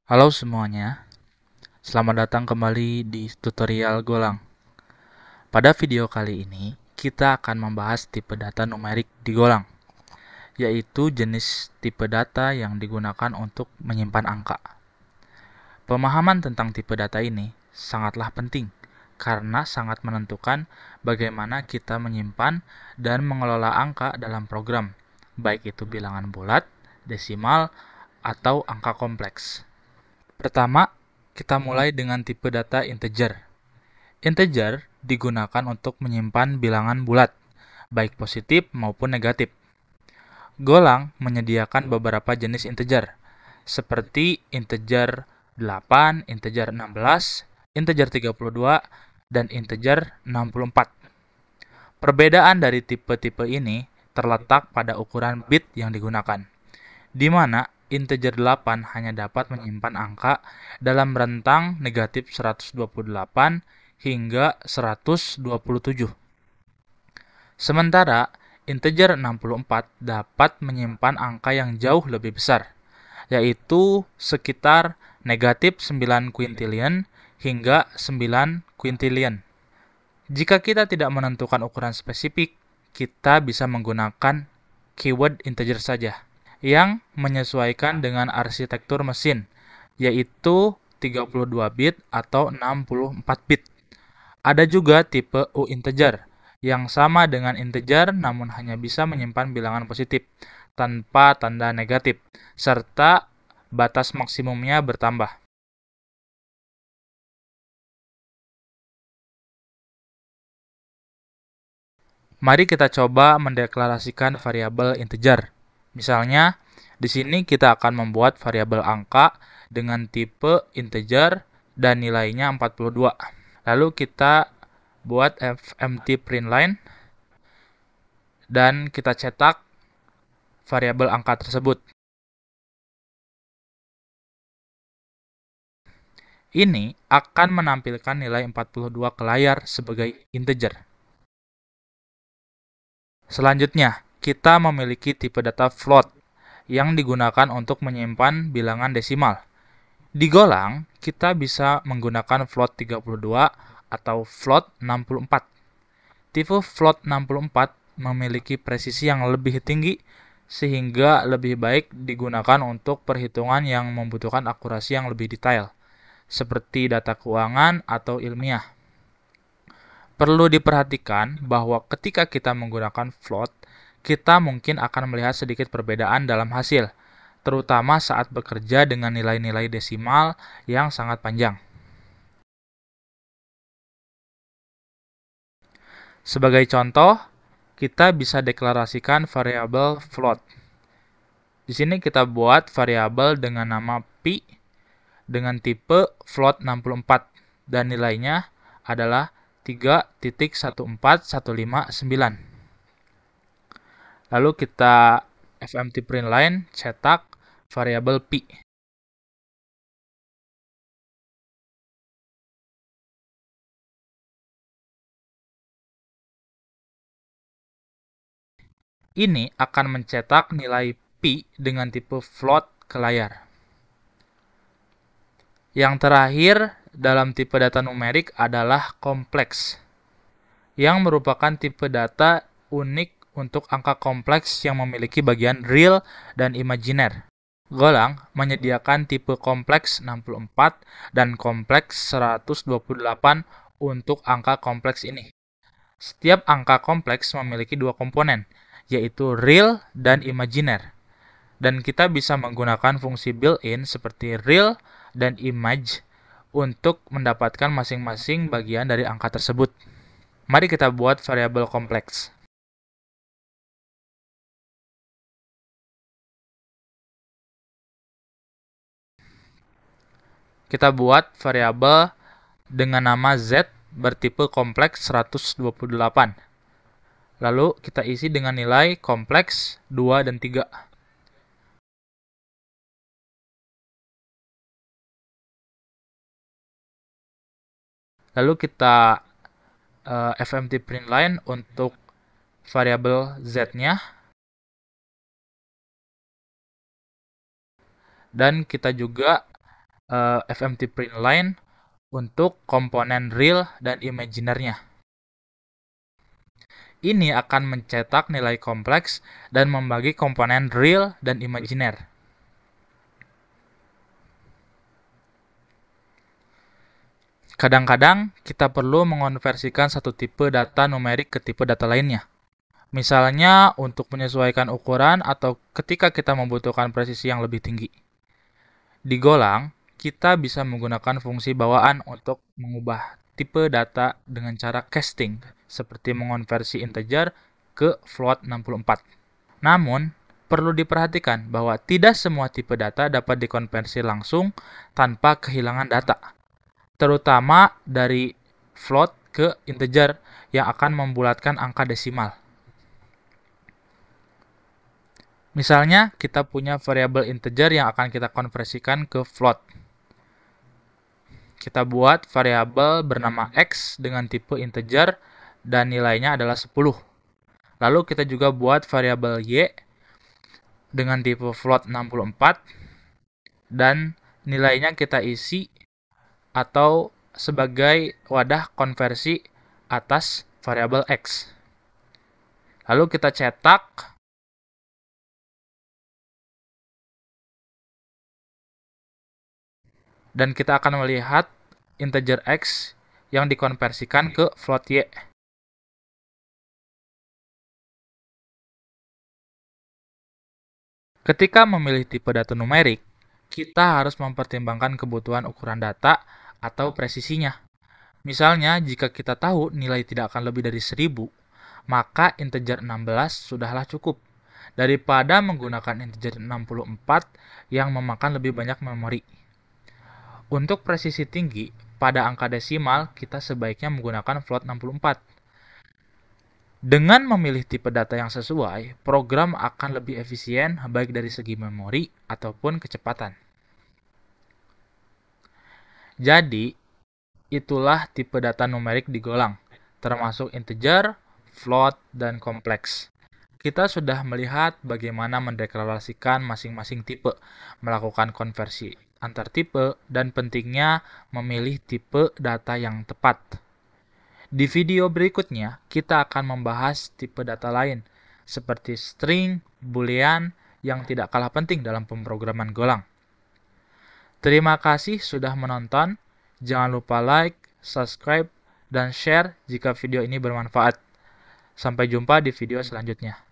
Halo semuanya, selamat datang kembali di tutorial Golang. Pada video kali ini, kita akan membahas tipe data numerik di Golang, yaitu jenis tipe data yang digunakan untuk menyimpan angka. Pemahaman tentang tipe data ini sangatlah penting, karena sangat menentukan bagaimana kita menyimpan dan mengelola angka dalam program, baik itu bilangan bulat, desimal, atau angka kompleks. Pertama, kita mulai dengan tipe data integer. Integer digunakan untuk menyimpan bilangan bulat, baik positif maupun negatif. Golang menyediakan beberapa jenis integer, seperti integer 8, integer 16, integer 32, dan integer 64. Perbedaan dari tipe-tipe ini terletak pada ukuran bit yang digunakan, di mana integer 8 hanya dapat menyimpan angka dalam rentang negatif 128 hingga 127. Sementara integer 64 dapat menyimpan angka yang jauh lebih besar, yaitu sekitar negatif 9 quintillion hingga 9 quintillion. Jika kita tidak menentukan ukuran spesifik, kita bisa menggunakan keyword integer saja, yang menyesuaikan dengan arsitektur mesin, yaitu 32 bit atau 64 bit. Ada juga tipe uinteger, yang sama dengan integer namun hanya bisa menyimpan bilangan positif, tanpa tanda negatif, serta batas maksimumnya bertambah. Mari kita coba mendeklarasikan variabel integer. Misalnya, di sini kita akan membuat variabel angka dengan tipe integer dan nilainya 42. Lalu kita buat fmt println dan kita cetak variabel angka tersebut. Ini akan menampilkan nilai 42 ke layar sebagai integer. Selanjutnya, kita memiliki tipe data float yang digunakan untuk menyimpan bilangan desimal. Di Golang, kita bisa menggunakan float 32 atau float 64. Tipe float 64 memiliki presisi yang lebih tinggi sehingga lebih baik digunakan untuk perhitungan yang membutuhkan akurasi yang lebih detail, seperti data keuangan atau ilmiah. Perlu diperhatikan bahwa ketika kita menggunakan float, kita mungkin akan melihat sedikit perbedaan dalam hasil, terutama saat bekerja dengan nilai-nilai desimal yang sangat panjang. Sebagai contoh, kita bisa deklarasikan variabel float. Di sini kita buat variabel dengan nama pi dengan tipe float 64 dan nilainya adalah 3.14159. Lalu kita fmt println cetak variabel pi. Ini akan mencetak nilai pi dengan tipe float ke layar. Yang terakhir dalam tipe data numerik adalah kompleks, yang merupakan tipe data unik untuk angka kompleks yang memiliki bagian real dan imajiner. Golang menyediakan tipe kompleks 64 dan kompleks 128 untuk angka kompleks ini. Setiap angka kompleks memiliki dua komponen, yaitu real dan imajiner. Dan kita bisa menggunakan fungsi built-in seperti real dan image untuk mendapatkan masing-masing bagian dari angka tersebut. Mari kita buat variabel kompleks. Kita buat variabel dengan nama z bertipe kompleks 128. Lalu kita isi dengan nilai kompleks 2 dan 3. Lalu kita fmt println untuk variabel z-nya. Dan kita juga FMT print line untuk komponen real dan imaginernya. Ini akan mencetak nilai kompleks dan membagi komponen real dan imaginer. Kadang-kadang kita perlu mengonversikan satu tipe data numerik ke tipe data lainnya. Misalnya untuk menyesuaikan ukuran atau ketika kita membutuhkan presisi yang lebih tinggi. Di Golang, kita bisa menggunakan fungsi bawaan untuk mengubah tipe data dengan cara casting, seperti mengonversi integer ke float 64. Namun, perlu diperhatikan bahwa tidak semua tipe data dapat dikonversi langsung tanpa kehilangan data, terutama dari float ke integer yang akan membulatkan angka desimal. Misalnya, kita punya variabel integer yang akan kita konversikan ke float. Kita buat variabel bernama x dengan tipe integer dan nilainya adalah 10. Lalu kita juga buat variabel y dengan tipe float 64 dan nilainya kita isi atau sebagai wadah konversi atas variabel x. Lalu kita cetak dan kita akan melihat integer x yang dikonversikan ke float y. Ketika memilih tipe data numerik, kita harus mempertimbangkan kebutuhan ukuran data atau presisinya. Misalnya, jika kita tahu nilai tidak akan lebih dari 1000, maka integer 16 sudahlah cukup, daripada menggunakan integer 64 yang memakan lebih banyak memori. Untuk presisi tinggi, pada angka desimal, kita sebaiknya menggunakan float 64. Dengan memilih tipe data yang sesuai, program akan lebih efisien baik dari segi memori ataupun kecepatan. Jadi, itulah tipe data numerik di Golang, termasuk integer, float, dan kompleks. Kita sudah melihat bagaimana mendeklarasikan masing-masing tipe, melakukan konversi antar tipe, dan pentingnya memilih tipe data yang tepat. Di video berikutnya, kita akan membahas tipe data lain, seperti string, boolean, yang tidak kalah penting dalam pemrograman Golang. Terima kasih sudah menonton. Jangan lupa like, subscribe, dan share jika video ini bermanfaat. Sampai jumpa di video selanjutnya.